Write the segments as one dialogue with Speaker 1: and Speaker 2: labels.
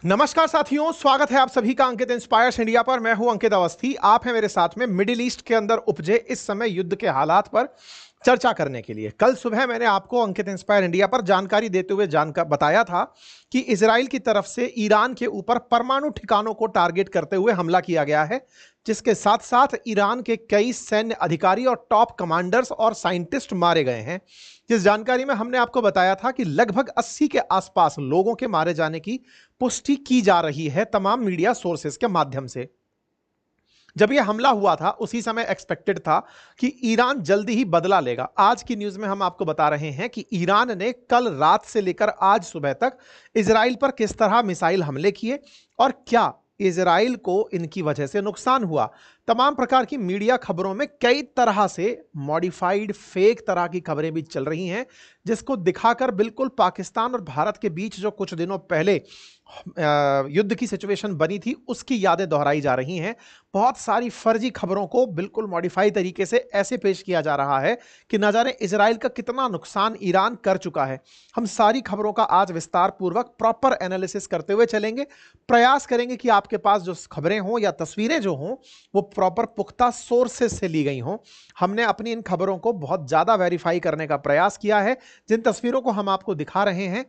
Speaker 1: नमस्कार साथियों, स्वागत है आप सभी का अंकित इंस्पायर्स इंडिया पर। मैं हूं अंकित अवस्थी। आप हैं मेरे साथ में मिडिल ईस्ट के अंदर उपजे इस समय युद्ध के हालात पर चर्चा करने के लिए। कल सुबह मैंने आपको अंकित इंस्पायर इंडिया पर जानकारी देते हुए बताया था कि इजराइल की तरफ से ईरान के ऊपर परमाणु ठिकानों को टारगेट करते हुए हमला किया गया है, जिसके साथ साथ ईरान के कई सैन्य अधिकारी और टॉप कमांडर्स और साइंटिस्ट मारे गए हैं। जिस जानकारी में हमने आपको बताया था कि लगभग 80 के आसपास लोगों के मारे जाने की पुष्टि की जा रही है तमाम मीडिया सोर्सेस के माध्यम से। जब यह हमला हुआ था उसी समय एक्सपेक्टेड था कि ईरान जल्दी ही बदला लेगा। आज की न्यूज में हम आपको बता रहे हैं कि ईरान ने कल रात से लेकर आज सुबह तक इजराइल पर किस तरह मिसाइल हमले किए और क्या इजराइल को इनकी वजह से नुकसान हुआ। तमाम प्रकार की मीडिया खबरों में कई तरह से मॉडिफाइड फेक तरह की खबरें भी चल रही हैं, जिसको दिखाकर बिल्कुल पाकिस्तान और भारत के बीच जो कुछ दिनों पहले युद्ध की सिचुएशन बनी थी उसकी यादें दोहराई जा रही हैं। बहुत सारी फर्जी खबरों को बिल्कुल मॉडिफाई तरीके से ऐसे पेश किया जा रहा है कि न जाने इजराइल का कितना नुकसान ईरान कर चुका है। हम सारी खबरों का आज विस्तार पूर्वक प्रॉपर एनालिसिस करते हुए चलेंगे। प्रयास करेंगे कि आपके पास जो खबरें हों या तस्वीरें जो हों वो प्रॉपर पुख्ता सोर्सेस से ली गई हों। हमने अपनी इन खबरों को बहुत ज्यादा वेरीफाई करने का प्रयास किया है। जिन तस्वीरों को हम आपको दिखा रहे हैं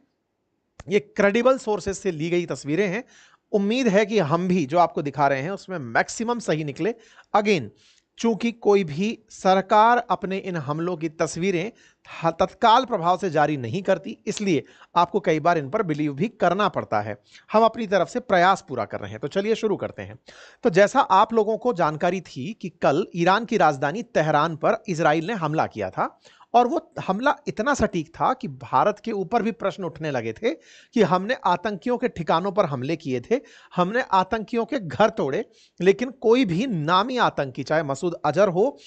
Speaker 1: ये क्रेडिबल सोर्सेस से ली गई तस्वीरें हैं। उम्मीद है कि हम भी जो आपको दिखा रहे हैं उसमें मैक्सिमम सही निकले। अगेन, चूंकि कोई भी सरकार अपने इन हमलों की तस्वीरें तत्काल प्रभाव से जारी नहीं करती, इसलिए आपको कई बार इन पर बिलीव भी करना पड़ता है। हम अपनी तरफ से प्रयास पूरा कर रहे हैं, तो चलिए शुरू करते हैं। तो जैसा आप लोगों को जानकारी थी कि कल ईरान की राजधानी तेहरान पर इजराइल ने हमला किया था और वो हमला इतना सटीक था कि भारत के ऊपर भी प्रश्न उठने लगे थे कि हमने आतंकियों के ठिकानों पर हमले किए थे, हमने आतंकियों के घर तोड़े, लेकिन कोई भी नामी आतंकी, चाहे मसूद अजहर हो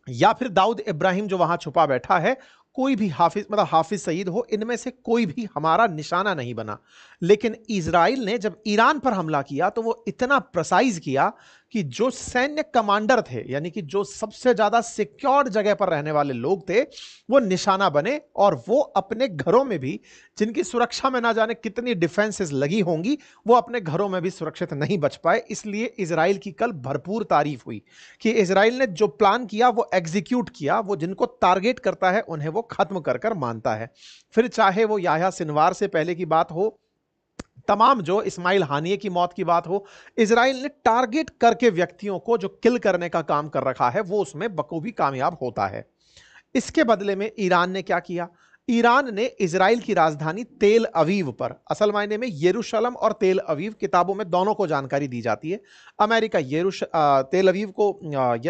Speaker 1: या फिर दाऊद इब्राहिम जो वहां छुपा बैठा है, कोई भी हाफिज सईद हो, इनमें से कोई भी हमारा निशाना नहीं बना। लेकिन इजराइल ने जब ईरान पर हमला किया तो वो इतना प्रिसाइज किया कि जो सैन्य कमांडर थे, यानी कि जो सबसे ज्यादा सिक्योर्ड जगह पर रहने वाले लोग थे, वो निशाना बने और वो अपने घरों में भी, जिनकी सुरक्षा में ना जाने कितनी डिफेंसेस लगी होंगी, वो अपने घरों में भी सुरक्षित नहीं बच पाए। इसलिए इजराइल की कल भरपूर तारीफ हुई कि इजराइल ने जो प्लान किया वो एग्जीक्यूट किया। वो जिनको टारगेट करता है उन्हें वो खत्म कर कर मानता है। फिर चाहे वो याह्या सिनवार से पहले की बात हो, तमाम जो इस्माइल हानिये की मौत की बात हो, इजराइल ने टारगेट करके व्यक्तियों को जो किल करने का काम कर रखा है वो उसमें बखूबी कामयाब होता है। इसके बदले में ईरान ने क्या किया? ईरान ने इजराइल की राजधानी तेल अवीव पर, असल मायने में यरूशलम और तेल अवीव किताबों में दोनों को जानकारी दी जाती है। अमेरिका तेल अवीव को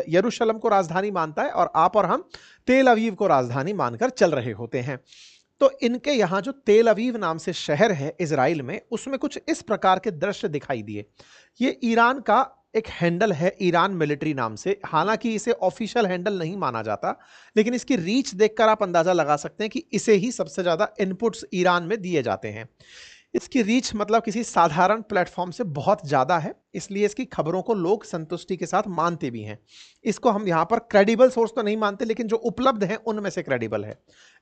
Speaker 1: यरूशलम को राजधानी मानता है और आप और हम तेल अवीव को राजधानी मानकर चल रहे होते हैं। तो इनके यहां जो तेल अवीव नाम से शहर है इजराइल में, उसमें कुछ इस प्रकार के दृश्य दिखाई दिए। ये ईरान का एक हैंडल है, ईरान मिलिट्री नाम से। हालांकि इसे ऑफिशियल हैंडल नहीं माना जाता, लेकिन इसकी रीच देखकर आप अंदाजा लगा सकते हैं कि इसे ही सबसे ज्यादा इनपुट्स ईरान में दिए जाते हैं। इसकी रीच मतलब किसी साधारण प्लेटफॉर्म से बहुत ज्यादा है, इसलिए इसकी खबरों को लोग संतुष्टि के साथ मानते भी हैं। इसको हम यहां पर क्रेडिबल सोर्स तो नहीं मानते, लेकिन जो उपलब्ध हैं उनमें से क्रेडिबल है।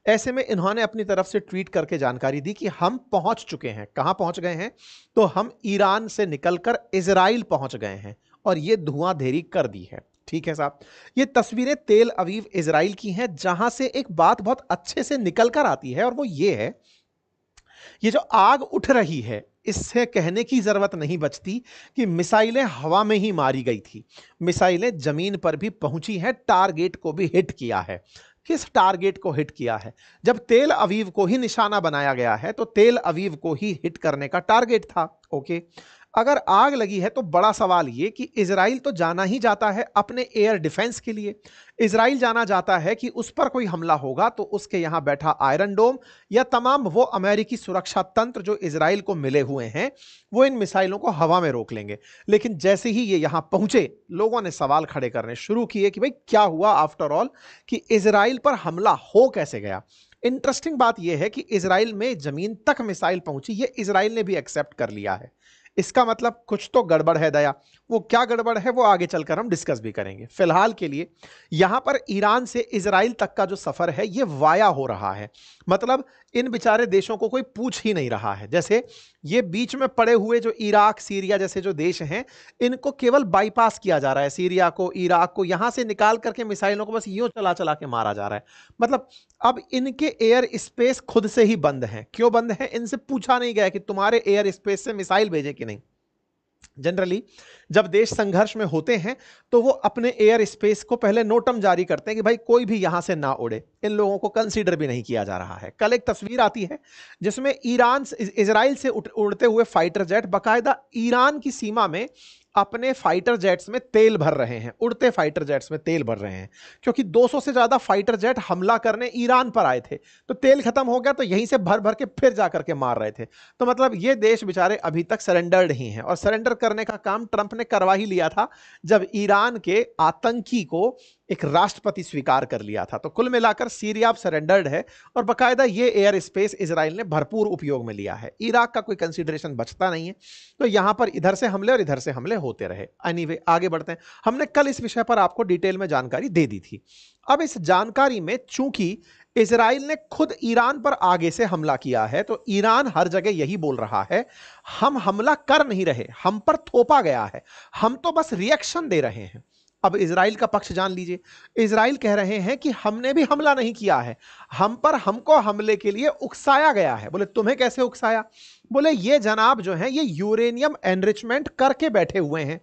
Speaker 1: ऐसे में इन्होंने अपनी तरफ से ट्वीट करके जानकारी दी कि हम पहुंच चुके हैं। कहां पहुंच गए हैं? तो हम ईरान से निकलकर इजराइल पहुंच गए हैं और ये धुआंधेरी कर दी है। ठीक है साहब, ये तस्वीरें तेल अवीव इजराइल की हैं, जहां से एक बात बहुत अच्छे से निकल कर आती है और वो ये है, ये जो आग उठ रही है इससे कहने की जरूरत नहीं बचती कि मिसाइलें हवा में ही मारी गई थी। मिसाइलें जमीन पर भी पहुंची हैं, टारगेट को भी हिट किया है। किस टारगेट को हिट किया है? जब तेल अवीव को ही निशाना बनाया गया है तो तेल अवीव को ही हिट करने का टारगेट था। ओके, अगर आग लगी है तो बड़ा सवाल यह कि इजराइल तो जाना ही जाता है अपने एयर डिफेंस के लिए। इजराइल जाना जाता है कि उस पर कोई हमला होगा तो उसके यहां बैठा आयरन डोम या तमाम वो अमेरिकी सुरक्षा तंत्र जो इजराइल को मिले हुए हैं, वो इन मिसाइलों को हवा में रोक लेंगे। लेकिन जैसे ही ये यहां पहुंचे, लोगों ने सवाल खड़े करने शुरू किए कि भाई क्या हुआ आफ्टर ऑल, कि इजराइल पर हमला हो कैसे गया। इंटरेस्टिंग बात यह है कि इजराइल में जमीन तक मिसाइल पहुंची, ये इजराइल ने भी एक्सेप्ट कर लिया है। इसका मतलब कुछ तो गड़बड़ है दया। वो क्या गड़बड़ है वो आगे चलकर हम डिस्कस भी करेंगे। फिलहाल के लिए यहां पर ईरान से इजराइल तक का जो सफर है ये वाया हो रहा है। मतलब इन बेचारे देशों को कोई पूछ ही नहीं रहा है। जैसे ये बीच में पड़े हुए जो इराक, सीरिया जैसे जो देश हैं, इनको केवल बाईपास किया जा रहा है। सीरिया को, इराक को यहां से निकाल करके मिसाइलों को बस यूं चला चला के मारा जा रहा है। मतलब अब इनके एयर स्पेस खुद से ही बंद है। क्यों बंद है? इनसे पूछा नहीं गया कि तुम्हारे एयर स्पेस से मिसाइल भेजे कि नहीं। जनरली जब देश संघर्ष में होते हैं तो वो अपने एयर स्पेस को पहले नोटम जारी करते हैं कि भाई कोई भी यहां से ना उड़े, इन लोगों को कंसीडर भी नहीं किया जा रहा है। कल एक तस्वीर आती है जिसमें ईरान, इजराइल से उड़ते हुए फाइटर जेट बाकायदा ईरान की सीमा में अपने फाइटर जेट्स में तेल भर रहे हैं, उड़ते फाइटर जेट्स में तेल भर रहे हैं, क्योंकि 200 से ज्यादा फाइटर जेट हमला करने ईरान पर आए थे। तो तेल खत्म हो गया तो यहीं से भर भर के फिर जाकर के मार रहे थे। तो मतलब ये देश बेचारे अभी तक सरेंडर्ड ही हैं, और सरेंडर करने का काम ट्रंप ने करवा ही लिया था जब ईरान के आतंकी को एक राष्ट्रपति स्वीकार कर लिया था। तो कुल मिलाकर सीरिया अब सरेंडर्ड है, और बाकायदा ये एयर स्पेस इजराइल ने भरपूर उपयोग में लिया है। इराक का कोई कंसीडरेशन बचता नहीं है, तो यहां पर इधर से हमले और इधर से हमले होते रहे। एनीवे आगे बढ़ते हैं। हमने कल इस विषय पर आपको डिटेल में जानकारी दे दी थी। अब इस जानकारी में चूंकि इजराइल ने खुद ईरान पर आगे से हमला किया है, तो ईरान हर जगह यही बोल रहा है, हम हमला कर नहीं रहे, हम पर थोपा गया है, हम तो बस रिएक्शन दे रहे हैं। अब इजराइल का पक्ष जान लीजिए। इजराइल कह रहे हैं कि हमने भी हमला नहीं किया है, हम पर हमको हमले के लिए उकसाया गया है। बोले तुम्हें कैसे उकसाया? बोले ये जनाब जो है ये यूरेनियम एनरिचमेंट करके बैठे हुए हैं।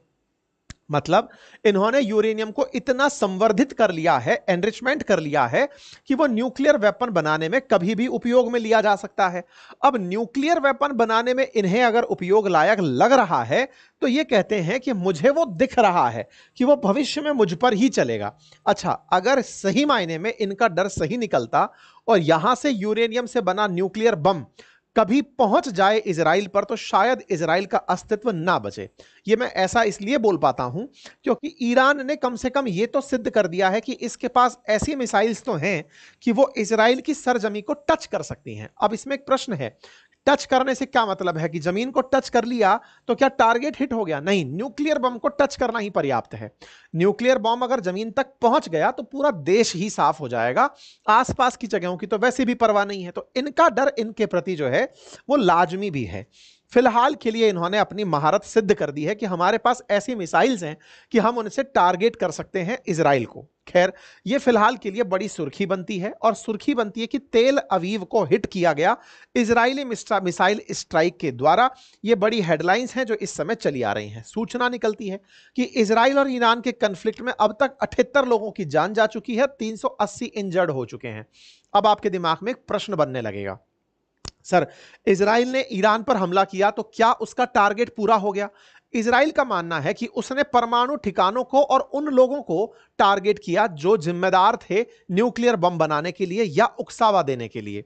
Speaker 1: मतलब इन्होंने यूरेनियम को इतना संवर्धित कर लिया है, एनरिचमेंट कर लिया है कि वो न्यूक्लियर वेपन बनाने में कभी भी उपयोग में लिया जा सकता है। अब न्यूक्लियर वेपन बनाने में इन्हें अगर उपयोग लायक लग रहा है तो ये कहते हैं कि मुझे वो दिख रहा है कि वो भविष्य में मुझ पर ही चलेगा। अच्छा, अगर सही मायने में इनका डर सही निकलता और यहां से यूरेनियम से बना न्यूक्लियर बम कभी पहुंच जाए इजराइल पर, तो शायद इजराइल का अस्तित्व ना बचे। ये मैं ऐसा इसलिए बोल पाता हूं क्योंकि ईरान ने कम से कम ये तो सिद्ध कर दिया है कि इसके पास ऐसी मिसाइल्स तो हैं कि वो इजराइल की सरजमी को टच कर सकती हैं। अब इसमें एक प्रश्न है, टच करने से क्या मतलब है कि जमीन को टच कर लिया तो क्या टारगेट हिट हो गया? नहीं, न्यूक्लियर बम को टच करना ही पर्याप्त है। न्यूक्लियर बम अगर जमीन तक पहुंच गया तो पूरा देश ही साफ हो जाएगा, आसपास की जगहों की तो वैसे भी परवाह नहीं है। तो इनका डर इनके प्रति जो है वो लाजमी भी है। फिलहाल के लिए इन्होंने अपनी महारत सिद्ध कर दी है कि हमारे पास ऐसी मिसाइल्स हैं कि हम उनसे टारगेट कर सकते हैं इजराइल को। खैर, ये फिलहाल के लिए बड़ी सुर्खी बनती है, और सुर्खी बनती है कि तेल अवीव को हिट किया गया इजरायली मिसाइल स्ट्राइक के द्वारा। ये बड़ी हेडलाइंस हैं जो इस समय चली आ रही हैं। सूचना निकलती है कि इजराइल और ईरान के कन्फ्लिक्ट में अब तक 78 लोगों की जान जा चुकी है, 380 इंजर्ड हो चुके हैं। अब आपके दिमाग में एक प्रश्न बनने लगेगा, सर इजराइल ने ईरान पर हमला किया तो क्या उसका टारगेट पूरा हो गया? इजराइल का मानना है कि उसने परमाणु ठिकानों को और उन लोगों को टारगेट किया जो जिम्मेदार थे न्यूक्लियर बम बनाने के लिए या उकसावा देने के लिए।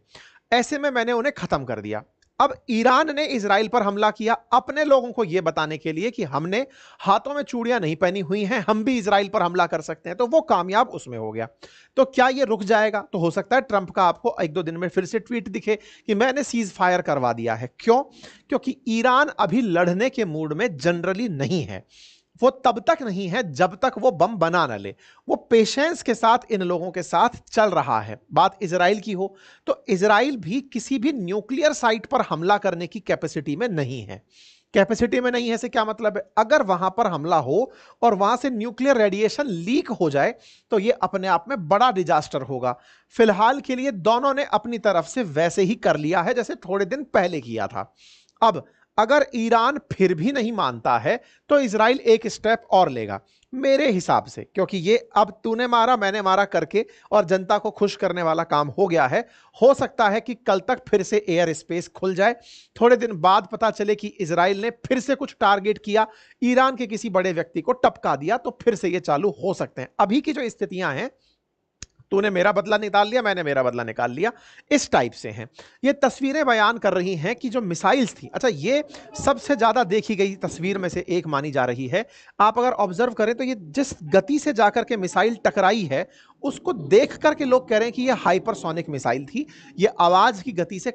Speaker 1: ऐसे में मैंने उन्हें खत्म कर दिया। अब ईरान ने इजराइल पर हमला किया अपने लोगों को यह बताने के लिए कि हमने हाथों में चूड़ियां नहीं पहनी हुई हैं, हम भी इजराइल पर हमला कर सकते हैं। तो वो कामयाब उसमें हो गया। तो क्या ये रुक जाएगा? तो हो सकता है ट्रंप का आपको 1-2 दिन में फिर से ट्वीट दिखे कि मैंने सीज फायर करवा दिया है। क्यों? क्योंकि ईरान अभी लड़ने के मूड में जनरली नहीं है। वो तब तक नहीं है जब तक वो बम बना न ले। वो पेशेंस के साथ इन लोगों के साथ चल रहा है। बात इजराइल की हो तो इजराइल भी किसी भी न्यूक्लियर साइट पर हमला करने की कैपेसिटी में नहीं है। कैपेसिटी में नहीं है से क्या मतलब है? अगर वहां पर हमला हो और वहां से न्यूक्लियर रेडिएशन लीक हो जाए तो ये अपने आप में बड़ा डिजास्टर होगा। फिलहाल के लिए दोनों ने अपनी तरफ से वैसे ही कर लिया है जैसे थोड़े दिन पहले किया था। अब अगर ईरान फिर भी नहीं मानता है तो इजराइल एक स्टेप और लेगा मेरे हिसाब से, क्योंकि ये अब तूने मारा मैंने मारा करके और जनता को खुश करने वाला काम हो गया है। हो सकता है कि कल तक फिर से एयर स्पेस खुल जाए, थोड़े दिन बाद पता चले कि इजराइल ने फिर से कुछ टारगेट किया, ईरान के किसी बड़े व्यक्ति को टपका दिया, तो फिर से ये चालू हो सकते हैं। अभी की जो स्थितियां हैं, तूने मेरा बदला निकाल लिया मैंने मेरा बदला निकाल लिया, इस टाइप से हैं। ये तस्वीरें बयान कर रही हैं कि जो मिसाइल्स थी, अच्छा ये सबसे ज्यादा देखी गई तस्वीर में से एक मानी जा रही है। आप अगर ऑब्जर्व करें तो ये जिस गति से जाकर के मिसाइल टकराई है उसको देख करके लोग कह रहे हैं कि यह हाइपरसोनिक मिसाइल थी, यह आवाज की गति से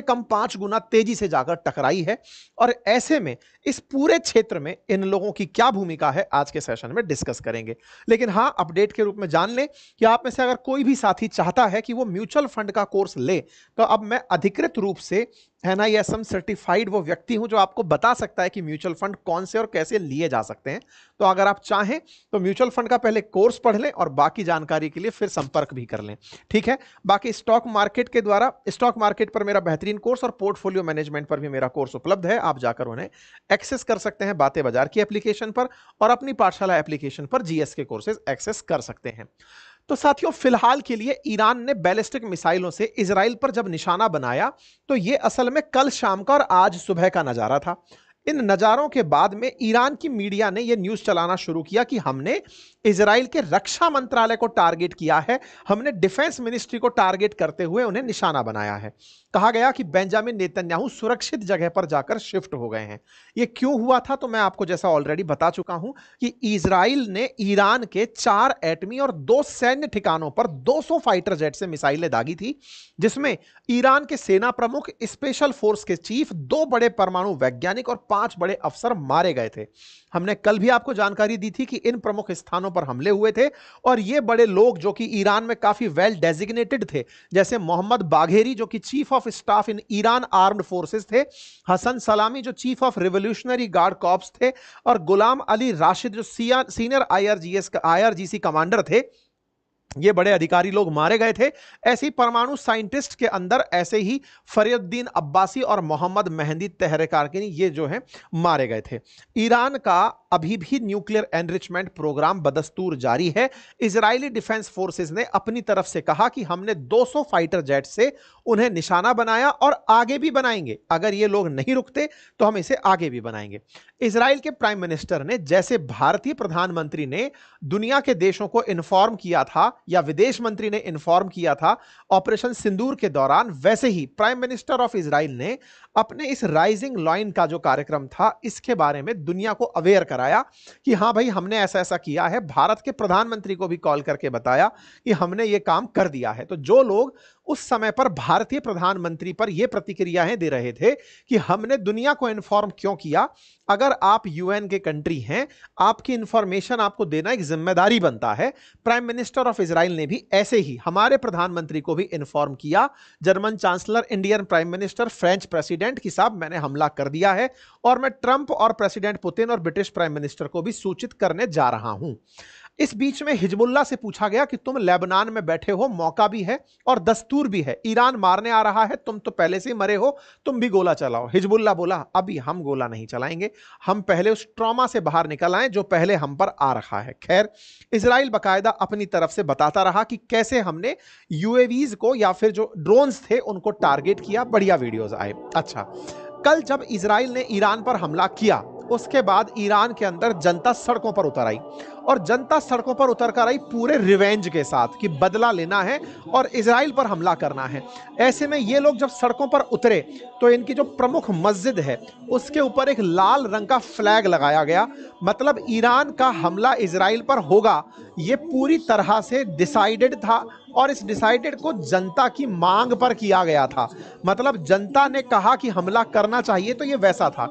Speaker 1: कम 5 गुना तेजी से जाकर टकराई है। और ऐसे में इस पूरे क्षेत्र में इन लोगों की क्या भूमिका है, आज के सेशन में डिस्कस करेंगे। लेकिन हां, अपडेट के रूप में जान लें कि आप में से अगर कोई भी साथी चाहता है कि वो म्यूचुअल फंड का कोर्स ले, तो अब मैं अधिकृत रूप से NISM सर्टिफाइड वो व्यक्ति हूं जो आपको बता सकता है कि म्यूचुअल फंड कौन से और कैसे लिए जा सकते हैं। तो अगर आप चाहें तो म्यूचुअल फंड का पहले कोर्स पढ़ लें और बाकी जानकारी के लिए फिर संपर्क भी कर लें, ठीक है। बाकी स्टॉक मार्केट के द्वारा, स्टॉक मार्केट पर मेरा बेहतरीन कोर्स और पोर्टफोलियो मैनेजमेंट पर भी मेरा कोर्स उपलब्ध है, आप जाकर उन्हें एक्सेस कर सकते हैं बातें बाजार की एप्लीकेशन पर, और अपनी पाठशाला एप्लीकेशन पर GS के कोर्सेज एक्सेस कर सकते हैं। तो साथियों, फिलहाल के लिए ईरान ने बैलिस्टिक मिसाइलों से इजराइल पर जब निशाना बनाया तो यह असल में कल शाम का और आज सुबह का नजारा था। इन नजारों के बाद में ईरान की मीडिया ने यह न्यूज चलाना शुरू किया कि हमने इजराइल के रक्षा मंत्रालय को टारगेट किया है, हमने डिफेंस मिनिस्ट्री को टारगेट करते हुए उन्हें निशाना बनाया है। कहा गया कि बेंजामिन नेतन्याहू सुरक्षित जगह पर जाकर शिफ्ट हो गए हैं। यह क्यों हुआ था, तो मैं आपको जैसा ऑलरेडी बता चुका हूं कि इजराइल ने ईरान के 4 एटमी और 2 सैन्य ठिकानों पर 200 फाइटर जेट से मिसाइलें दागी थी, जिसमें ईरान के सेना प्रमुख, स्पेशल फोर्स के चीफ, 2 बड़े परमाणु वैज्ञानिक और 5 बड़े अफसर मारे गए थे। हमने कल भी आपको जानकारी दी थी कि इन प्रमुख स्थानों पर हमले हुए थे और ये बड़े लोग जो कि ईरान में काफी वेल डेजिग्नेटेड थे, जैसे मोहम्मद बाघेरी जो कि chief of staff in Iran armed forces थे, हसन सलामी जो chief of revolutionary guard corps थे, और गुलाम अली राशिद जो सीनियर IRGC कमांडर थे। ये बड़े अधिकारी लोग मारे गए थे। ऐसी परमाणु साइंटिस्ट के अंदर ऐसे ही फरीउद्दीन अब्बासी और मोहम्मद मेहंदी तहरीकार्किनी, ये जो है मारे गए थे। ईरान का अभी भी न्यूक्लियर एनरिचमेंट प्रोग्राम बदस्तूर जारी है। इजरायली डिफेंस फोर्सेस ने अपनी तरफ से कहा कि हमने 200 फाइटर जेट से उन्हें निशाना बनाया और आगे भी बनाएंगे। अगर ये लोग नहीं रुकते तो हम इसे आगे भी बनाएंगे। इजराइल के प्राइम मिनिस्टर ने, जैसे भारतीय प्रधानमंत्री ने दुनिया के देशों को इन्फॉर्म किया था या विदेश मंत्री ने इन्फॉर्म किया था ऑपरेशन सिंदूर के दौरान, वैसे ही प्राइम मिनिस्टर ऑफ इजराइल ने अपने इस राइजिंग लाइन का जो कार्यक्रम था इसके बारे में दुनिया को अवेयर कराया कि हां भाई, हमने ऐसा ऐसा किया है। भारत के प्रधानमंत्री को भी कॉल करके बताया कि हमने ये काम कर दिया है। तो जो लोग उस समय पर भारतीय प्रधानमंत्री पर यह प्रतिक्रियाएं दे रहे थे कि हमने दुनिया को इन्फॉर्म क्यों किया, अगर आप UN के कंट्री हैं, आपकी इंफॉर्मेशन आपको देना एक जिम्मेदारी बनता है। प्राइम मिनिस्टर ऑफ इजराइल ने भी ऐसे ही हमारे प्रधानमंत्री को भी इन्फॉर्म किया, German chancellor, Indian prime minister, French president कि साहब मैंने हमला कर दिया है और मैं ट्रंप और प्रेसिडेंट पुतिन और ब्रिटिश प्राइम मिनिस्टर को भी सूचित करने जा रहा हूं। इस बीच में हिजबुल्ला से पूछा गया कि तुम लेबनान में बैठे हो, मौका भी है और दस्तूर भी है, ईरान मारने आ रहा है, तुम तो पहले से ही मरे हो, तुम भी गोला चलाओ। हिजबुल्ला बोला अभी हम गोला नहीं चलाएंगे, हम पहले उस ट्रॉमा से बाहर निकल आए जो पहले हम पर आ रहा है। खैर, इजराइल बाकायदा अपनी तरफ से बताता रहा कि कैसे हमने UAVs को या फिर जो ड्रोन्स थे उनको टारगेट किया। बढ़िया वीडियोज आए। अच्छा, कल जब इजराइल ने ईरान पर हमला किया उसके बाद ईरान के अंदर जनता सड़कों पर उतर आई और जनता सड़कों पर उतर कर आई पूरे रिवेंज के साथ कि बदला लेना है और इजराइल पर हमला करना है। ऐसे में ये लोग जब सड़कों पर उतरे तो इनकी जो प्रमुख मस्जिद है उसके ऊपर एक लाल रंग का फ्लैग लगाया गया। मतलब ईरान का हमला इजराइल पर होगा ये पूरी तरह से डिसाइडेड था और इस डिसाइडेड को जनता की मांग पर किया गया था। मतलब जनता ने कहा कि हमला करना चाहिए तो ये वैसा था।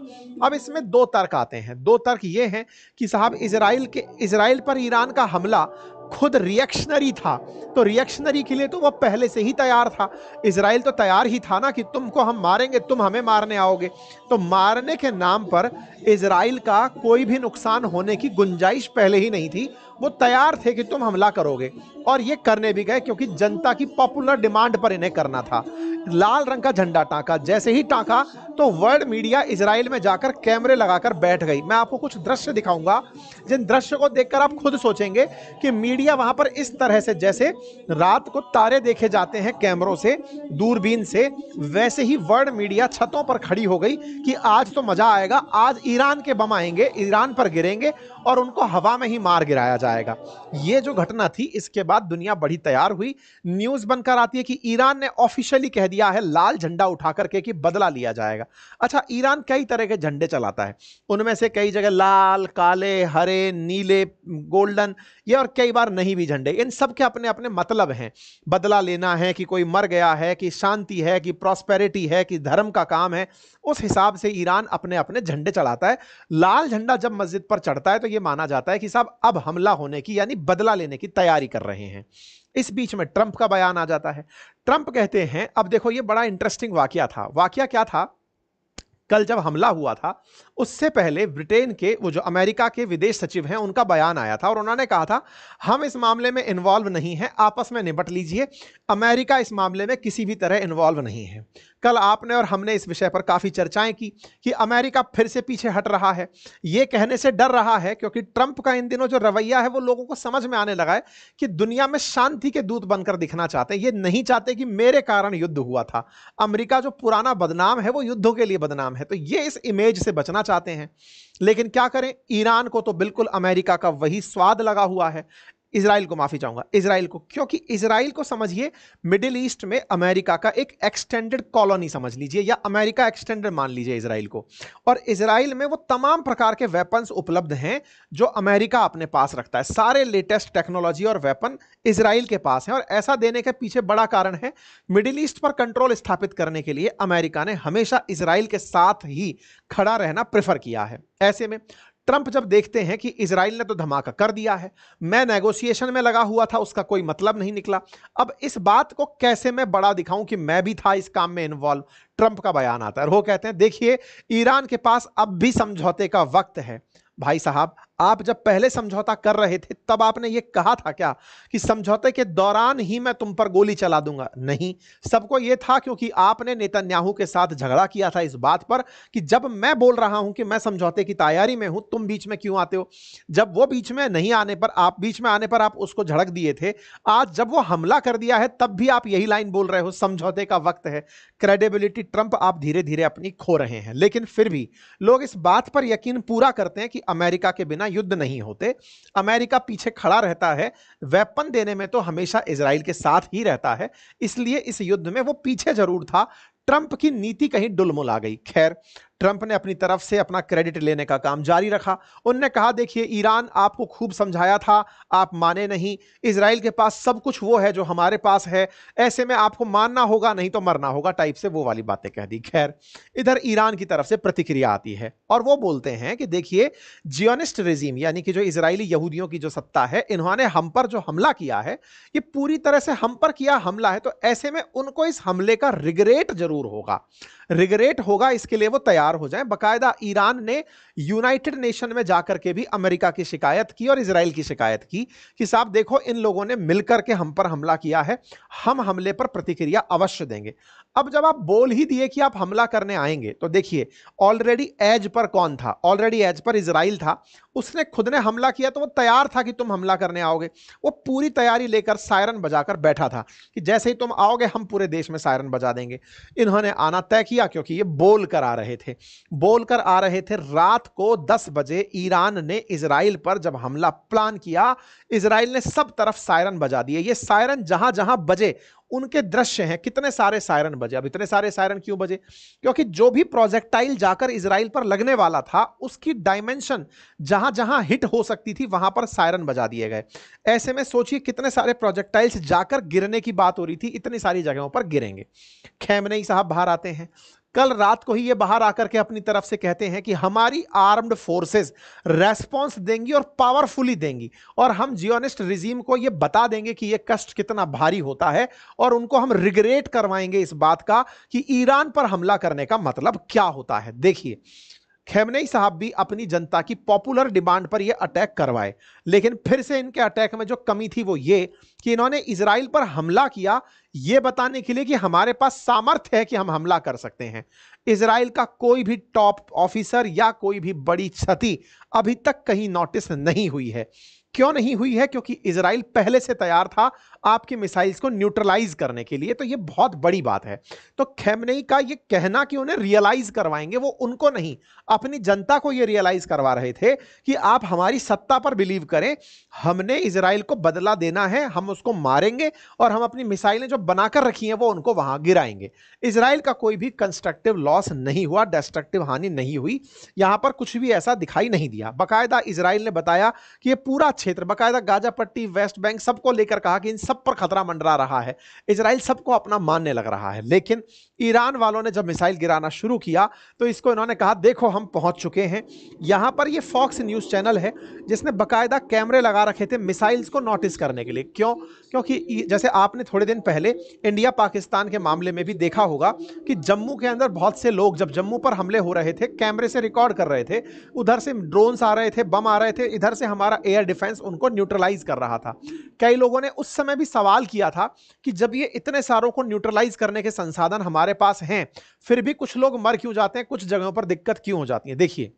Speaker 1: अब इसमें 2 तर्क आते हैं। 2 तर्क ये हैं कि साहब इजराइल पर ईरान का हमला खुद रिएक्शनरी था, तो रिएक्शनरी के लिए तो वो पहले से ही तैयार था। इजराइल तो तैयार ही था ना कि तुमको हम मारेंगे, तुम हमें मारने आओगे। तो मारने के नाम पर इजराइल का कोई भी नुकसान होने की गुंजाइश पहले ही नहीं थी। वो तैयार थे कि तुम हमला करोगे और ये करने भी गए क्योंकि जनता की पॉपुलर डिमांड पर इन्हें करना था। लाल रंग का झंडा टांका, जैसे ही टांका तो वर्ल्ड मीडिया इजराइल में जाकर कैमरे लगाकर बैठ गई। मैं आपको कुछ दृश्य दिखाऊंगा जिन दृश्य को देखकर आप खुद सोचेंगे कि मीडिया वहां पर इस तरह से, जैसे रात को तारे देखे जाते हैं कैमरों से, दूरबीन से, वैसे ही वर्ल्ड मीडिया छतों पर खड़ी हो गई कि आज तो मजा आएगा, आज ईरान के बम आएंगे, ईरान पर गिरेंगे और उनको हवा में ही मार गिराया जाएगा। ये जो घटना थी इसके बाद दुनिया बड़ी तैयार हुई। न्यूज बनकर आती है कि ईरान ने ऑफिशियली कह दिया है लाल झंडा उठा करके कि बदला लिया जाएगा। अच्छा, ईरान कई तरह के झंडे चलाता है, उनमें से कई जगह लाल, काले, हरे, नीले, गोल्डन, ये और कई बार नहीं भी झंडे। इन सब के अपने अपने मतलब हैं। बदला लेना है कि कोई मर गया है, कि शांति है, कि प्रॉस्पेरिटी है, कि धर्म का काम है, उस हिसाब से ईरान अपने अपने झंडे चढ़ाता है। लाल झंडा जब मस्जिद पर चढ़ता है तो यह माना जाता है कि साहब अब हमला होने की यानी बदला लेने की तैयारी कर रहे हैं। इस बीच में ट्रंप का बयान आ जाता है। ट्रंप कहते हैं, अब देखो ये बड़ा इंटरेस्टिंग वाकया था। वाकया क्या था? कल जब हमला हुआ था उससे पहले ब्रिटेन के वो जो अमेरिका के विदेश सचिव हैं उनका बयान आया था और उन्होंने कहा था हम इस मामले में इन्वॉल्व नहीं हैं, आपस में निपट लीजिए, अमेरिका इस मामले में किसी भी तरह इन्वॉल्व नहीं है। कल आपने और हमने इस विषय पर काफी चर्चाएं की कि अमेरिका फिर से पीछे हट रहा है। यह कहने से डर रहा है क्योंकि ट्रंप का इन दिनों जो रवैया है वो लोगों को समझ में आने लगा है कि दुनिया में शांति के दूत बनकर दिखना चाहते हैं। ये नहीं चाहते कि मेरे कारण युद्ध हुआ था। अमेरिका जो पुराना बदनाम है वो युद्धों के लिए बदनाम है, तो ये इस इमेज से बचना चाहते हैं। लेकिन क्या करें, ईरान को तो बिल्कुल अमेरिका का वही स्वाद लगा हुआ है। इजराइल को, माफी चाहूंगा, इजराइल को, क्योंकि इजराइल को समझिए मिडिल ईस्ट में अमेरिका का एक एक्सटेंडेड कॉलोनी समझ लीजिए, या अमेरिका एक्सटेंडेड मान लीजिए इजराइल को। और इजराइल में वो तमाम प्रकार के वेपन्स उपलब्ध हैं जो अमेरिका अपने पास रखता है। सारे लेटेस्ट टेक्नोलॉजी और वेपन इजराइल के पास है। और ऐसा देने के पीछे बड़ा कारण है, मिडिल ईस्ट पर कंट्रोल स्थापित करने के लिए अमेरिका ने हमेशा इजराइल के साथ ही खड़ा रहना प्रेफर किया है। ऐसे में ट्रंप जब देखते हैं कि इजराइल ने तो धमाका कर दिया है, मैं नेगोशिएशन में लगा हुआ था, उसका कोई मतलब नहीं निकला, अब इस बात को कैसे मैं बड़ा दिखाऊं कि मैं भी था इस काम में इन्वॉल्व। ट्रंप का बयान आता है और वो कहते हैं देखिए ईरान के पास अब भी समझौते का वक्त है। भाई साहब, आप जब पहले समझौता कर रहे थे तब आपने ये कहा था क्या कि समझौते के दौरान ही मैं तुम पर गोली चला दूंगा? नहीं, सबको ये था क्योंकि आपने नेतन्याहू के साथ झगड़ा किया था इस बात पर कि जब मैं बोल रहा हूं कि मैं समझौते की तैयारी में हूं, तुम बीच में क्यों आते हो? जब वो बीच में नहीं आने पर, आप बीच में आने पर आप उसको झड़क दिए थे। आज जब वो हमला कर दिया है तब भी आप यही लाइन बोल रहे हो, समझौते का वक्त है। क्रेडिबिलिटी ट्रंप आप धीरे धीरे अपनी खो रहे हैं। लेकिन फिर भी लोग इस बात पर यकीन पूरा करते हैं कि अमेरिका के बिना युद्ध नहीं होते। अमेरिका पीछे खड़ा रहता है, वेपन देने में तो हमेशा इजराइल के साथ ही रहता है, इसलिए इस युद्ध में वो पीछे जरूर था। ट्रंप की नीति कहीं डुलमुल आ गई। खैर, ट्रंप ने अपनी तरफ से अपना क्रेडिट लेने का काम जारी रखा। उन्होंने कहा देखिए ईरान आपको खूब समझाया था, आप माने नहीं, इजराइल के पास सब कुछ वो है जो हमारे पास है, ऐसे में आपको मानना होगा नहीं तो मरना होगा, टाइप से वो वाली बातें कह दी। खैर, इधर ईरान की तरफ से प्रतिक्रिया आती है और वो बोलते हैं कि देखिए जियोनिस्ट रेजिम यानी कि जो इजरायली यहूदियों की जो सत्ता है, इन्होंने हम पर जो हमला किया है ये पूरी तरह से हम पर किया हमला है, तो ऐसे में उनको इस हमले का रिग्रेट जरूर होगा। रिग्रेट होगा, इसके लिए वो तैयार हो जाएं। बकायदा ईरान ने यूनाइटेड नेशन में जाकर के भी अमेरिका की शिकायत की और इजराइल की शिकायत की कि साहब देखो इन लोगों ने मिलकर के हम पर हमला किया है, हम हमले पर प्रतिक्रिया अवश्य देंगे। अब जब आप बोल ही दिए कि आप हमला करने आएंगे, तो देखिए ऑलरेडी एज पर कौन था? ऑलरेडी एज पर इजराइल था। उसने खुद ने हमला किया तो वो तैयार था कि तुम हमला करने आओगे। वो पूरी तैयारी लेकर सायरन बजाकर बैठा था कि जैसे ही तुम आओगे हम पूरे देश में सायरन बजा देंगे। इन्होंने आना तय किया क्योंकि ये बोल कर आ रहे थे। रात को 10 बजे ईरान ने इजराइल पर जब हमला प्लान किया, इजराइल ने सब तरफ सायरन बजा दिए। ये सायरन जहां जहां बजे उनके दृश्य हैं, कितने सारे सायरन बजे। अब इतने सारे सायरन क्यों बजे? क्योंकि जो भी प्रोजेक्टाइल जाकर इजराइल पर लगने वाला था उसकी डायमेंशन जहां जहां हिट हो सकती थी वहां पर सायरन बजा दिए गए। ऐसे में सोचिए कितने सारे प्रोजेक्टाइल्स जाकर गिरने की बात हो रही थी, इतनी सारी जगहों पर गिरेंगे। खैमनेई साहब बाहर आते हैं, कल रात को ही ये बाहर आकर के अपनी तरफ से कहते हैं कि हमारी आर्म्ड फोर्सेस रेस्पॉन्स देंगी और पावरफुली देंगी, और हम जियोनिस्ट रिजीम को ये बता देंगे कि ये कष्ट कितना भारी होता है, और उनको हम रिग्रेट करवाएंगे इस बात का कि ईरान पर हमला करने का मतलब क्या होता है। देखिए खैमनेई साहब भी अपनी जनता की पॉपुलर डिमांड पर यह अटैक करवाए, लेकिन फिर से इनके अटैक में जो कमी थी वो ये कि इन्होंने इजराइल पर हमला किया यह बताने के लिए कि हमारे पास सामर्थ्य है कि हम हमला कर सकते हैं। इजराइल का कोई भी टॉप ऑफिसर या कोई भी बड़ी क्षति अभी तक कहीं नोटिस नहीं हुई है। क्यों नहीं हुई है? क्योंकि इजराइल पहले से तैयार था आपकी मिसाइल्स को न्यूट्रलाइज करने के लिए। तो ये बहुत बड़ी बात है। तो खैमनेई का ये कहना कि उन्हें रियलाइज करवाएंगे, वो उनको नहीं, अपनी जनता को ये रियलाइज करवा रहे थे कि आप हमारी सत्ता पर बिलीव करें, हमने इजराइल को बदला देना है, हम उसको मारेंगे और हम अपनी मिसाइलें जो बनाकर रखी हैं वो उनको वहां गिराएंगे। इजराइल का कोई भी कंस्ट्रक्टिव लॉस नहीं हुआ, डिस्ट्रक्टिव हानि नहीं हुई, यहां पर कुछ भी ऐसा दिखाई नहीं दिया। बाकायदा इजराइल ने बताया कि ये पूरा क्षेत्र, बाकायदा गाजा पट्टी, वेस्ट बैंक, सबको लेकर कहा कि इन सब पर खतरा मंडरा रहा है, इजराइल सबको अपना मानने लग रहा है। लेकिन ईरान वालों ने जब मिसाइल गिराना शुरू किया तो इसको इन्होंने कहा देखो हम पहुंच चुके हैं। यहां पर ये फॉक्स न्यूज चैनल है जिसने बाकायदा कैमरे लगा रखे थे मिसाइल्स को नोटिस करने के लिए। क्यों? क्योंकि जैसे आपने थोड़े दिन पहले इंडिया पाकिस्तान के मामले में भी देखा होगा कि जम्मू के अंदर बहुत से लोग जब जम्मू पर हमले हो रहे थे कैमरे से रिकॉर्ड कर रहे थे, उधर से ड्रोन्स आ रहे थे, बम आ रहे थे, इधर से हमारा एयर डिफेंस उनको न्यूट्रलाइज कर रहा था। कई लोगों ने उस समय भी सवाल किया था कि जब ये इतने सारों को न्यूट्रलाइज करने के संसाधन हमारे पास हैं, फिर भी कुछ लोग मर क्यों जाते हैं, कुछ जगहों पर दिक्कत क्यों हो जाती है? देखिए,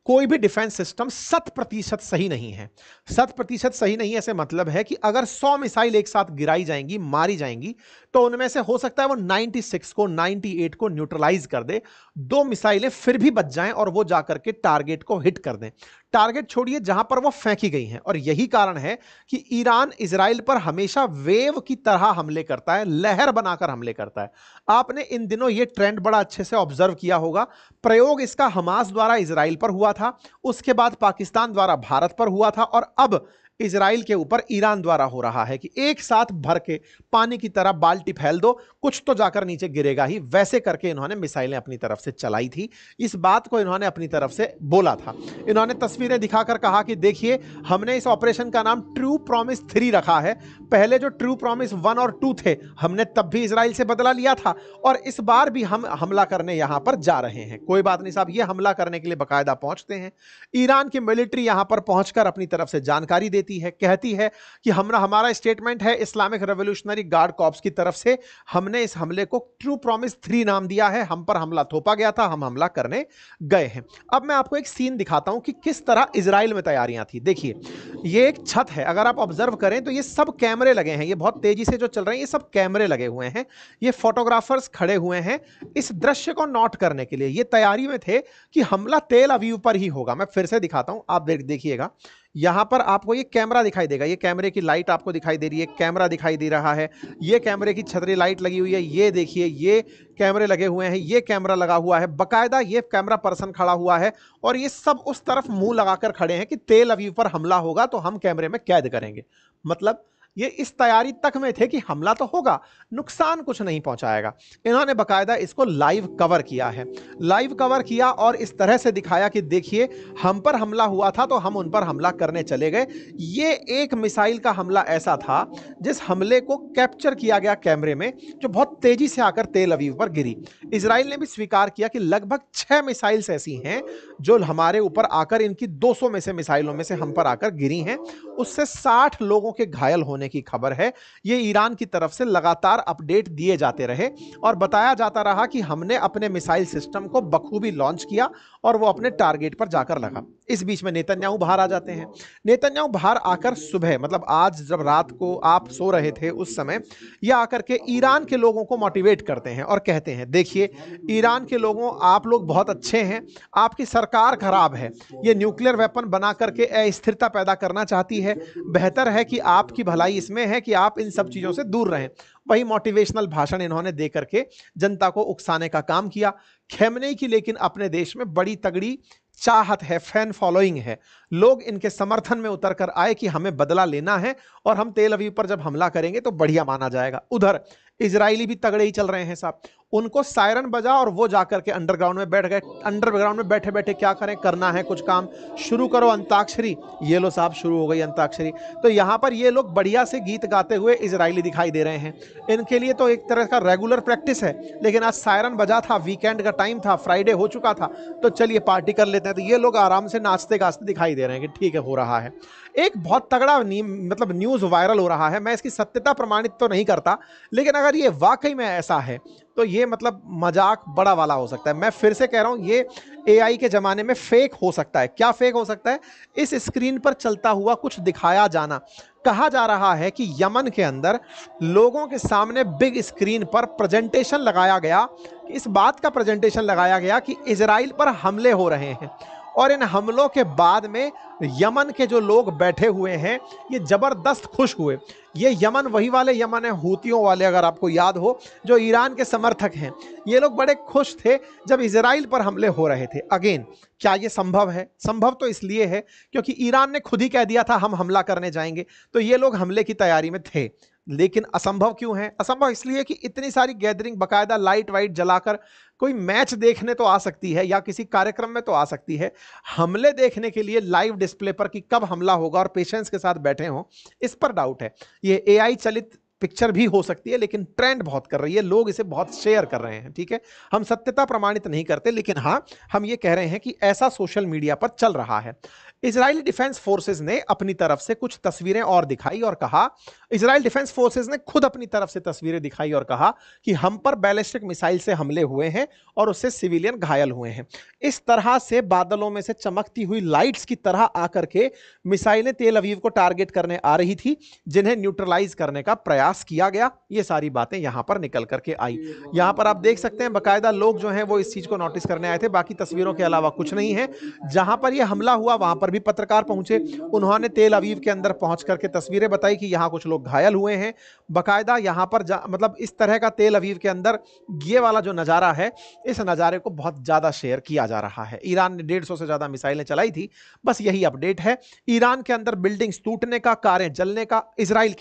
Speaker 1: कोई भी डिफेंस सिस्टम 100% सही नहीं है। 100% सही नहीं, ऐसे मतलब है कि अगर 100 मिसाइल एक साथ गिराई जाएंगी, मारी जाएंगी, तो उनमें से हो सकता है वो 96 को, 98 को न्यूट्रलाइज कर दे, 2 मिसाइलें फिर भी बच जाएं और वो जाकर के टारगेट को हिट कर दें। टारगेट छोड़िए, जहां पर वो फेंकी गई हैं। और यही कारण है कि ईरान इजराइल पर हमेशा वेव की तरह हमले करता है, लहर बनाकर हमले करता है। आपने इन दिनों ये ट्रेंड बड़ा अच्छे से ऑब्जर्व किया होगा। प्रयोग इसका हमास द्वारा इजराइल पर हुआ था, उसके बाद पाकिस्तान द्वारा भारत पर हुआ था, और अब इजराइल के ऊपर ईरान द्वारा हो रहा है कि एक साथ भर के पानी की तरह बाल्टी फैल दो, कुछ तो जाकर नीचे गिरेगा ही। वैसे करके इन्होंने मिसाइलें अपनी तरफ से चलाई थी, इस बात को इन्होंने अपनी तरफ से बोला था। इन्होंने तस्वीरें दिखाकर कहा कि देखिए, हमने इस ऑपरेशन का नाम ट्रू प्रॉमिस 3 रखा है। पहले जो ट्रू प्रॉमिस 1 और 2 थे, हमने तब भी इजराइल से बदला लिया था, और इस बार भी हम हमला करने यहां पर जा रहे हैं। कोई बात नहीं साहब, ये हमला करने के लिए बाकायदा पहुंचते हैं। ईरान की मिलिट्री यहां पर पहुंचकर अपनी तरफ से जानकारी देती है, कहती है कि हमारा स्टेटमेंट है इस्लामिक रेवोल्यूशनरी गार्ड कॉर्प्स की तरफ से, हमने इस हमले को ट्रू प्रॉमिस 3 नाम दिया है, हम पर हमला थोपा गया था, हम हमला करने गए हैं। अब मैं आपको एक सीन दिखाता हूं कि किस तरह इजराइल में तैयारियां थी। देखिए, ये एक छत है, अगर आप ऑब्जर्व करें तो ये सब कैमरे लगे हैं, ये बहुत तेजी से जो चल रहे हैं, ये सब कैमरे लगे हुए हैं, ये फोटोग्राफर्स खड़े हुए हैं इस दृश्य को नोट करने के लिए। ये तैयारी में थे कि हमला तेल अवीव पर ही होगा। मैं फिर से दिखाता हूं, आप देखिएगा, यहां पर आपको ये कैमरा दिखाई देगा, ये कैमरे की लाइट आपको दिखाई दे रही है, कैमरा दिखाई दे रहा है, ये कैमरे की छतरी लाइट लगी हुई है, ये देखिए, ये कैमरे लगे हुए हैं, ये कैमरा लगा हुआ है, बकायदा ये कैमरा पर्सन खड़ा हुआ है, और ये सब उस तरफ मुंह लगाकर खड़े हैं कि तेल अवीव पर हमला होगा तो हम कैमरे में कैद करेंगे। मतलब ये इस तैयारी तक में थे कि हमला तो होगा, नुकसान कुछ नहीं पहुंचाएगा। इन्होंने बकायदा इसको लाइव कवर किया है, लाइव कवर किया और इस तरह से दिखाया कि देखिए, हम पर हमला हुआ था तो हम उन पर हमला करने चले गए। ये एक मिसाइल का हमला ऐसा था जिस हमले को कैप्चर किया गया कैमरे में, जो बहुत तेजी से आकर तेल अवीव पर गिरी। इजराइल ने भी स्वीकार किया कि लगभग 6 मिसाइल्स ऐसी हैं जो हमारे ऊपर आकर, इनकी 200 में से मिसाइलों में से हम पर आकर गिरी हैं, उससे 60 लोगों के घायल होने की खबर है। ये ईरान की तरफ से लगातार अपडेट दिए जाते रहे और बताया जाता रहा कि हमने अपने मिसाइल सिस्टम को बखूबी लॉन्च किया और वो अपने टारगेट पर जाकर लगा। इस बीच में नेतन्याहू बाहर आ जाते हैं। नेतन्याहू बाहर आकर सुबह, मतलब आज जब रात को आप सो रहे थे उस समय, ये आकर के ईरान के लोगों को मोटिवेट करते हैं और कहते हैं, देखिए ईरान के लोगों, आप लोग बहुत अच्छे हैं, आपकी सरकार खराब है, ये न्यूक्लियर वेपन बना करके अस्थिरता पैदा करना चाहती है, बेहतर है कि आपकी भलाई इसमें है कि आप इन सब चीजों से दूर रहें। वही मोटिवेशनल भाषण इन्होंने दे करके जनता को उकसाने का काम किया। खैमनेई की लेकिन अपने देश में बड़ी तगड़ी चाहत है, फैन फॉलोइंग है, लोग इनके समर्थन में उतर कर आए कि हमें बदला लेना है और हम तेल अवीव पर जब हमला करेंगे तो बढ़िया माना जाएगा। उधर इजरायली भी तगड़े ही चल रहे हैं साहब, उनको सायरन बजा और वो जाकर के अंडरग्राउंड में बैठ गए। अंडरग्राउंड में बैठे बैठे क्या करें, करना है कुछ काम, शुरू करो अंताक्षरी। ये लो साहब, शुरू हो गई अंताक्षरी। तो यहाँ पर ये लोग बढ़िया से गीत गाते हुए इजरायली दिखाई दे रहे हैं। इनके लिए तो एक तरह का रेगुलर प्रैक्टिस है, लेकिन आज सायरन बजा था, वीकेंड का टाइम था, फ्राइडे हो चुका था, तो चलिए पार्टी कर लेते हैं। तो ये लोग आराम से नाचते गाचते दिखाई दे रहे हैं कि ठीक है, हो रहा है। एक बहुत तगड़ा मतलब न्यूज़ वायरल हो रहा है, मैं इसकी सत्यता प्रमाणित तो नहीं करता, लेकिन अगर अगर ये वाकई में ऐसा है तो ये मतलब मजाक बड़ा वाला हो सकता है। मैं फिर से कह रहा हूं, ये एआई के जमाने में फेक हो सकता है। क्या फेक हो सकता है? इस स्क्रीन पर चलता हुआ कुछ दिखाया जाना। कहा जा रहा है कि यमन के अंदर लोगों के सामने बिग स्क्रीन पर प्रेजेंटेशन लगाया गया, इस बात का प्रेजेंटेशन लगाया गया कि इजराइल पर हमले हो रहे हैं, और इन हमलों के बाद में यमन के जो लोग बैठे हुए हैं ये जबरदस्त खुश हुए। ये यमन वही वाले यमन है, हूतियों वाले, अगर आपको याद हो, जो ईरान के समर्थक हैं। ये लोग बड़े खुश थे जब इजराइल पर हमले हो रहे थे। अगेन, क्या ये संभव है? संभव तो इसलिए है क्योंकि ईरान ने खुद ही कह दिया था हम हमला करने जाएंगे, तो ये लोग हमले की तैयारी में थे। लेकिन असंभव क्यों है? असंभव इसलिए कि इतनी सारी गैदरिंग, बकायदा लाइट वाइट जलाकर कोई मैच देखने तो आ सकती है या किसी कार्यक्रम में तो आ सकती है। हमले देखने के लिए लाइव डिस्प्ले पर कि कब हमला होगा और पेशेंस के साथ बैठे हों, इस पर डाउट है। ये एआई चलित पिक्चर भी हो सकती है, लेकिन ट्रेंड बहुत कर रही है, लोग इसे बहुत शेयर कर रहे हैं। ठीक है, हम सत्यता प्रमाणित नहीं करते, लेकिन हाँ, हम ये कह रहे हैं कि ऐसा सोशल मीडिया पर चल रहा है। इजरायली डिफेंस फोर्सेस ने अपनी तरफ से कुछ तस्वीरें और दिखाई और कहा, इजरायल डिफेंस फोर्सेस ने खुद अपनी तरफ से तस्वीरें दिखाई और कहा कि हम पर बैलिस्टिक मिसाइल से हमले हुए हैं और उससे सिविलियन घायल हुए हैं। इस तरह से बादलों में से चमकती हुई लाइट्स की तरह आकर के मिसाइलें तेल अवीव को टारगेट करने आ रही थी, जिन्हें न्यूट्रलाइज करने का प्रयास किया गया। ये सारी बातें यहां पर निकल करके आई। यहां पर आप देख सकते हैं बाकायदा लोग जो हैं वो इस चीज को नोटिस करने आए थे, बाकी तस्वीरों के अलावा कुछ नहीं है। जहां पर यह हमला हुआ वहां पर भी पत्रकार पहुंचे, उन्होंने तेल अवीव के अंदर पहुंच करके तस्वीरें बताई कि यहां कुछ लोग घायल हुए हैं। बाकायदा यहां पर मतलब इस तरह का तेल अवीव के अंदर ये वाला जो नजारा है, इस नजारे को बहुत ज्यादा शेयर किया जा रहा है। ईरान ने 150 से ज्यादा मिसाइलें चलाई थी, बस यही अपडेट है। ईरान के अंदर बिल्डिंग्स टूटने का, कारें जलने का, इजराइल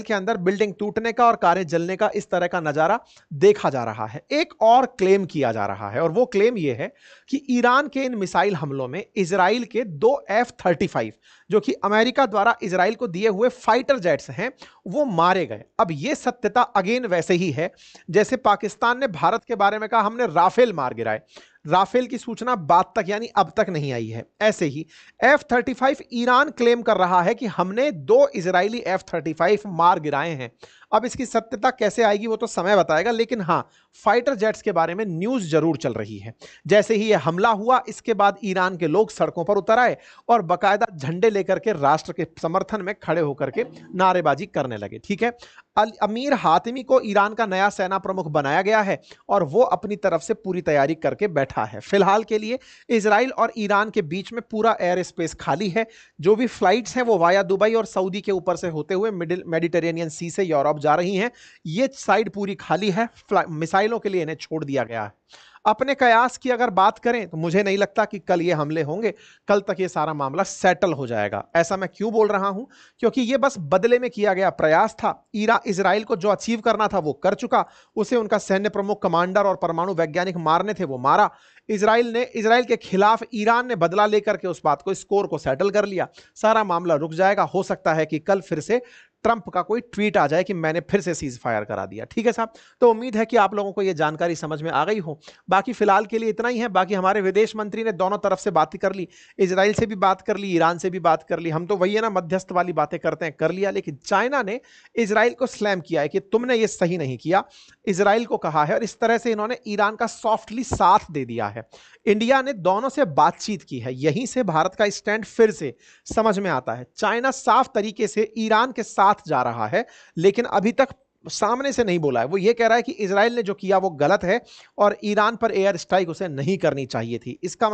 Speaker 1: के अंदर बिल्डिंग टूटने का और कारें जलने का इस तरह का नजारा देखा जा रहा है। एक और क्लेम किया जा रहा है और वो क्लेम ये है कि ईरान के इन मिसाइल हमलों में इजराइल के 2 F-35 जो कि अमेरिका द्वारा इजराइल को दिए हुए फाइटर जेट्स हैं, वो मारे गए। अब ये सत्यता अगेन वैसे ही है जैसे पाकिस्तान ने भारत के बारे में कहा हमने राफेल मार गिराए। राफेल की सूचना बाद तक यानी अब तक नहीं आई है। ऐसे ही F-35 ईरान क्लेम कर रहा है कि हमने 2 इजरायली F-35 मार गिराए हैं। अब इसकी सत्यता कैसे आएगी वो तो समय बताएगा, लेकिन हाँ, फाइटर जेट्स के बारे में न्यूज जरूर चल रही है। जैसे ही यह हमला हुआ, इसके बाद ईरान के लोग सड़कों पर उतर आए और बाकायदा झंडे लेकर के राष्ट्र के समर्थन में खड़े होकर के नारेबाजी करने लगे। ठीक है, अमीर हातिमी को ईरान का नया सेना प्रमुख बनाया गया है और वो अपनी तरफ से पूरी तैयारी करके बैठा है। फिलहाल के लिए इजराइल और ईरान के बीच में पूरा एयर स्पेस खाली है। जो भी फ्लाइट्स हैं वो वाया दुबई और सऊदी के ऊपर से होते हुए मेडिटेरेनियन सी से यूरोप जा रही हैं। ये साइड पूरी खाली है, मिसाइलों के लिए इन्हें छोड़ दिया गया है। अपने कयास की अगर बात करें तो मुझे नहीं लगता कि कल ये हमले होंगे, कल तक ये सारा मामला सेटल हो जाएगा। ऐसा मैं क्यों बोल रहा हूं? क्योंकि ये बस बदले में किया गया प्रयास था। इजराइल को जो अचीव करना था वो कर चुका, उसे उनका सैन्य प्रमुख, कमांडर और परमाणु वैज्ञानिक मारने थे वो मारा। इजराइल के खिलाफ ईरान ने बदला लेकर के उस बात को, स्कोर को सेटल कर लिया। सारा मामला रुक जाएगा। हो सकता है कि कल फिर से ट्रंप का कोई ट्वीट आ जाए कि मैंने फिर से सीज फायर करा दिया। ठीक है साहब, तो उम्मीद है कि आप लोगों को यह जानकारी समझ में आ गई हो। बाकी फिलहाल के लिए इतना ही है। बाकी हमारे विदेश मंत्री ने दोनों तरफ से बात कर ली, इजराइल से भी बात कर ली, ईरान से भी बात कर ली। हम तो वही है ना, मध्यस्थ वाली बातें करते हैं, कर लिया। लेकिन चाइना ने इजराइल को स्लैम किया है कि तुमने ये सही नहीं किया, इजराइल को कहा है, और इस तरह से इन्होंने ईरान का सॉफ्टली साथ दे दिया है। इंडिया ने दोनों से बातचीत की है। यहीं से भारत का स्टैंड फिर से समझ में आता है। चाइना साफ तरीके से ईरान के साथ जा रहा है, लेकिन अभी तक सामने से नहीं बोला है। वो ये कह रहा है कि इजराइल ने जो किया वो गलत है और ईरान पर एयर स्ट्राइक उसे नहीं करनी चाहिए थी। इसका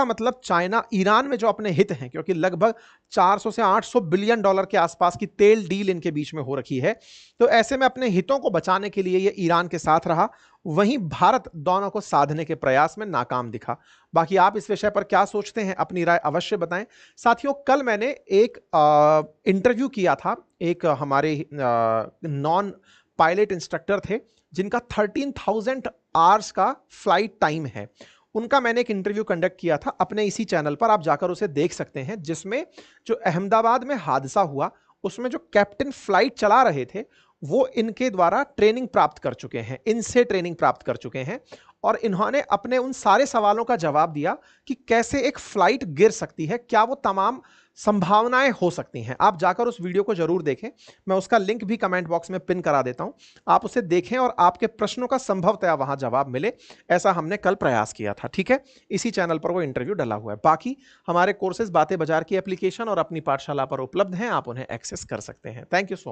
Speaker 1: मतलब चाइना ईरान में जो अपने हित हैं, क्योंकि लगभग 400 से 800 बिलियन डॉलर के आसपास की तेल डील इनके बीच में हो रखी है, तो ऐसे में अपने हितों को बचाने के लिए ये ईरान के साथ रहा। वहीं भारत दोनों को साधने के प्रयास में नाकाम दिखा। बाकी आप इस विषय पर क्या सोचते हैं, अपनी राय अवश्य बताएं। साथियों, कल मैंने एक इंटरव्यू किया था, एक हमारे नॉन पायलट इंस्ट्रक्टर थे जिनका 13,000 आवर्स का फ्लाइट टाइम है। उनका मैंने एक इंटरव्यू कंडक्ट किया था अपने इसी चैनल पर, आप जाकर उसे देख सकते हैं, जिसमें जो अहमदाबाद में हादसा हुआ उसमें जो कैप्टन फ्लाइट चला रहे थे वो इनके द्वारा ट्रेनिंग प्राप्त कर चुके हैं, इनसे ट्रेनिंग प्राप्त कर चुके हैं और इन्होंने अपने उन सारे सवालों का जवाब दिया कि कैसे एक फ्लाइट गिर सकती है, क्या वो तमाम संभावनाएं हो सकती हैं। आप जाकर उस वीडियो को जरूर देखें, मैं उसका लिंक भी कमेंट बॉक्स में पिन करा देता हूं, आप उसे देखें और आपके प्रश्नों का संभवतया वहां जवाब मिले। ऐसा हमने कल प्रयास किया था, ठीक है। इसी चैनल पर वो इंटरव्यू डला हुआ है। बाकी हमारे कोर्सेज बातें बाजार की एप्लीकेशन और अपनी पाठशाला पर उपलब्ध हैं, आप उन्हें एक्सेस कर सकते हैं। Thank you so much.